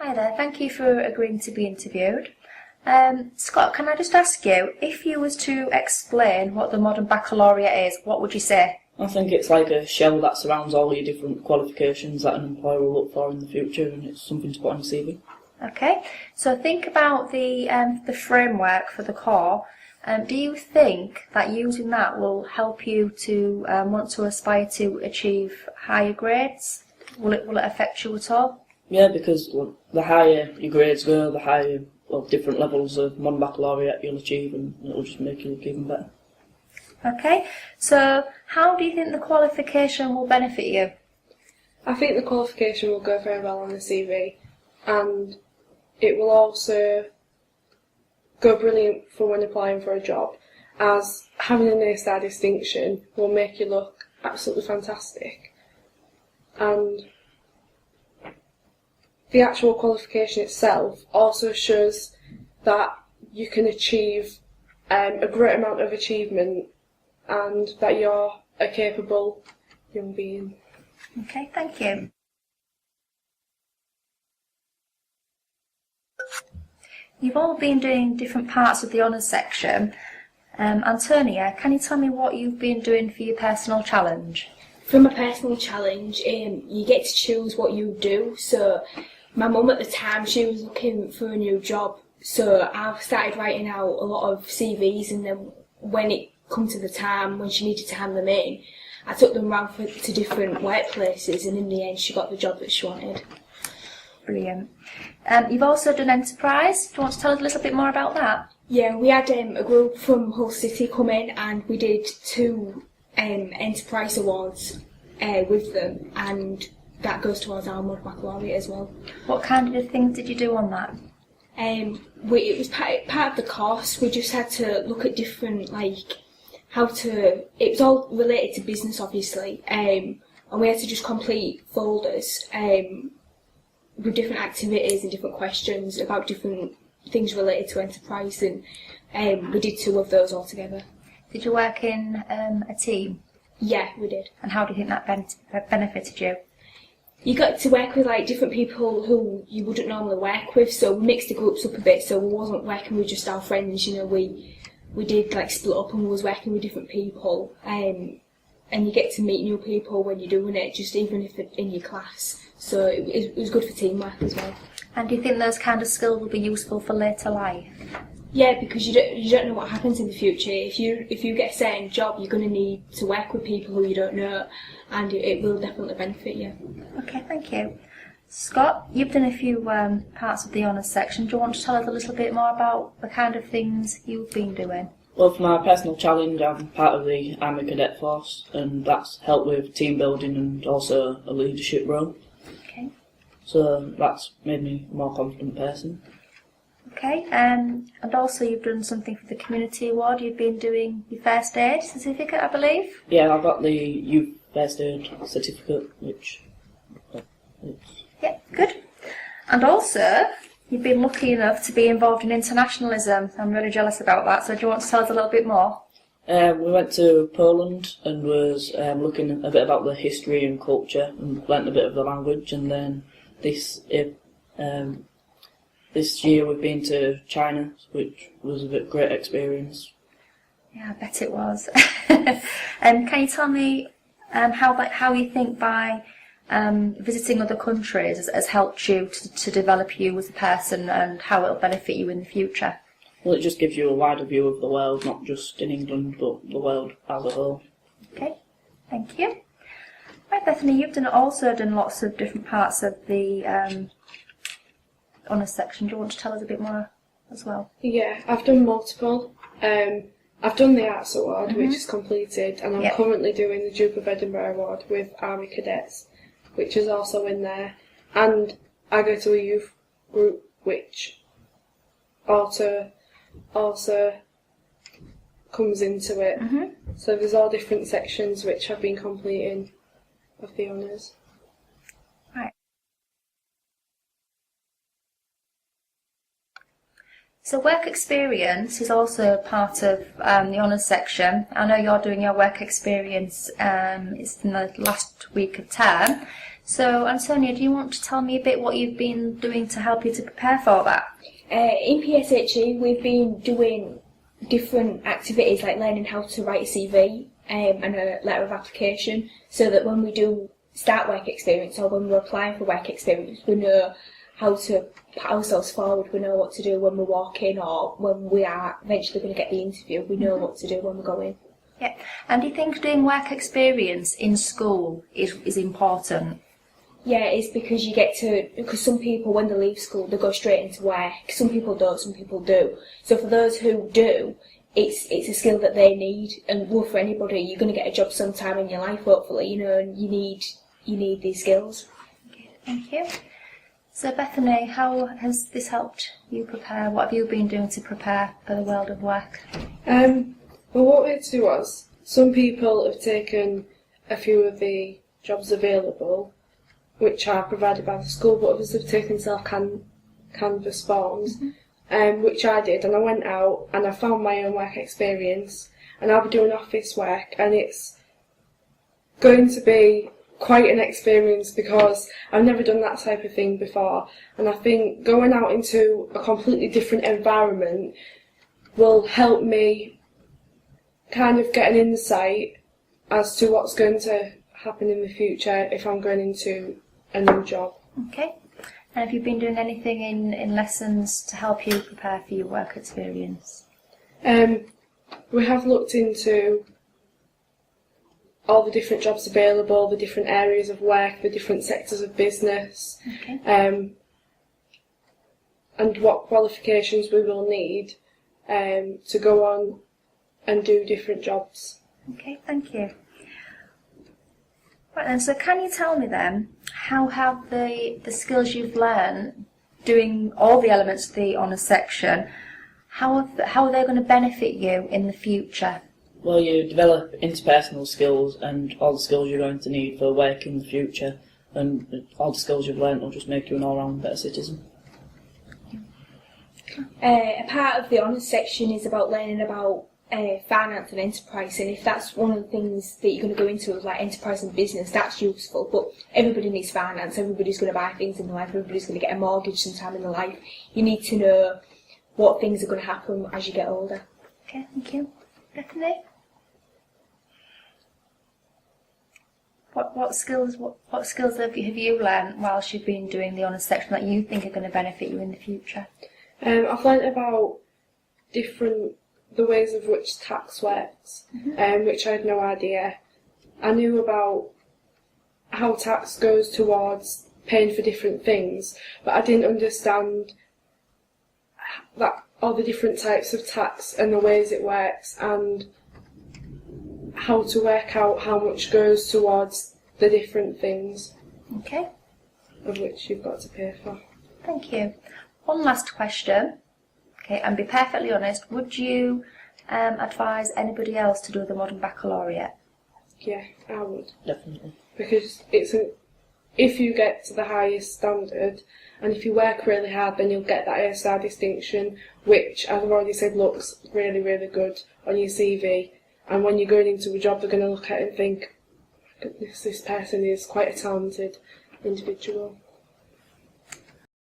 Hi there, thank you for agreeing to be interviewed. Scott, can I just ask you, if you was to explain what the modern baccalaureate is, what would you say? I think it's like a shell that surrounds all your different qualifications that an employer will look for in the future, and it's something to put on your CV. Okay, so think about the framework for the core. Do you think that using that will help you to want to aspire to achieve higher grades? Will it affect you at all? Yeah, because the higher your grades go, the higher different levels of modern baccalaureate you'll achieve, and it'll just make you look even better. Okay, so how do you think the qualification will benefit you? I think the qualification will go very well on the CV, and it will also go brilliant for when applying for a job, as having an A-star distinction will make you look absolutely fantastic. And the actual qualification itself also shows that you can achieve a great amount of achievement and that you're a capable young being. Okay, thank you. You've all been doing different parts of the honours section. Antonia, can you tell me what you've been doing for your personal challenge? For my personal challenge, you get to choose what you do. So my mum at the time, she was looking for a new job, so I started writing out a lot of CVs, and then when it come to the time when she needed to hand them in, I took them round to different workplaces, and in the end she got the job that she wanted. Brilliant. You've also done Enterprise. Do you want to tell us a little bit more about that? Yeah, we had a group from Hull City come in, and we did 2 Enterprise Awards with them, and that goes towards our ModBac baccalaureate as well. What kind of things did you do on that? It was part of the course. We just had to look at different, it was all related to business obviously, and we had to just complete folders with different activities and different questions about different things related to enterprise, and we did 2 of those all together. Did you work in a team? Yeah, we did. And how do you think that benefited you? You got to work with different people who you wouldn't normally work with, so we mixed the groups up a bit, so we wasn't working with just our friends, we did split up and we was working with different people, and you get to meet new people when you're doing it, just even if in your class, so it was good for teamwork as well. And do you think those kind of skills will be useful for later life? Yeah, because you don't know what happens in the future. If you get a certain job, you're going to need to work with people who you don't know, and it will definitely benefit you. Okay, thank you. Scott, you've done a few parts of the honours section. Do you want to tell us a little bit more about the kind of things you've been doing? Well, for my personal challenge, I'm part of the Army Cadet Force, and that's helped with team building and also a leadership role. Okay. So that's made me a more confident person. Okay, and also you've done something for the community award. You've been doing your first aid certificate, I believe. Yeah, I've got the youth first aid certificate, which. Yeah, good. And also, you've been lucky enough to be involved in internationalism. I'm really jealous about that. So do you want to tell us a little bit more? We went to Poland and was looking a bit about the history and culture and learnt a bit of the language. And then this year we've been to China, which was a great experience. Yeah, I bet it was. Can you tell me how you think by visiting other countries has helped you to develop you as a person, and how it'll benefit you in the future? Well, it just gives you a wider view of the world, not just in England, but the world as a whole. Okay, thank you. Right, Bethany, you've also done lots of different parts of the honours section. Do you want to tell us a bit more as well? Yeah, I've done multiple. I've done the Arts Award, which is completed, and I'm currently doing the Duke of Edinburgh Award with Army Cadets, which is also in there. And I go to a youth group, which also comes into it. So there's all different sections which I've been completing of the honours. Right. So work experience is also part of the honours section. I know you're doing your work experience, it's in the last week of term. So Antonia, do you want to tell me a bit what you've been doing to help you to prepare for that? In PSHE we've been doing different activities like learning how to write a CV and a letter of application, so that when we do start work experience or when we're applying for work experience, we know how to put ourselves forward, we know what to do when we walk in, or when we are eventually going to get the interview, we know what to do when we go in. Yeah. And do you think doing work experience in school is important? Yeah, it's because you get to, because some people when they leave school they go straight into work, some people don't, some people do. So for those who do, it's a skill that they need, and well, for anybody, you're going to get a job sometime in your life hopefully, you know, and you need these skills. Okay, thank you. So Bethany, how has this helped you prepare? What have you been doing to prepare for the world of work? Well, what we had to do was, some people have taken a few of the jobs available, which are provided by the school, but others have taken self-canvas forms, which I did, and I went out and I found my own work experience, and I'll be doing office work, and it's going to be quite an experience because I've never done that type of thing before, and I think going out into a completely different environment will help me kind of get an insight as to what's going to happen in the future if I'm going into a new job. Okay. And have you been doing anything in lessons to help you prepare for your work experience? We have looked into all the different jobs available, the different areas of work, the different sectors of business, Okay. and what qualifications we will need to go on and do different jobs. Okay, thank you. Right then, so can you tell me then, how have the skills you've learned doing all the elements of the honours section, how are they going to benefit you in the future? Well, you develop interpersonal skills and all the skills you're going to need for work in the future, and all the skills you've learned will just make you an all-round better citizen. A part of the honours section is about learning about finance and enterprise, and if that's one of the things that you're going to go into, like enterprise and business, that's useful. But everybody needs finance, everybody's going to buy things in their life, everybody's going to get a mortgage sometime in their life. You need to know what things are going to happen as you get older. Okay, thank you. Bethany? What skills have you learned whilst you've been doing the honours section that you think are going to benefit you in the future? I've learnt about the ways of which tax works, which I had no idea. I knew about how tax goes towards paying for different things, but I didn't understand that all the different types of tax and the ways it works, and how to work out how much goes towards the different things Okay, of which you've got to pay for. thank you. One last question. Okay, and be perfectly honest, would you advise anybody else to do the Modern Baccalaureate? Yeah, I would. Definitely. Because if you get to the highest standard, and if you work really hard, then you'll get that A-star distinction, which, as I've already said, looks really, really good on your CV. And when you're going into a job, they're going to look at it and think, goodness, this person is quite a talented individual.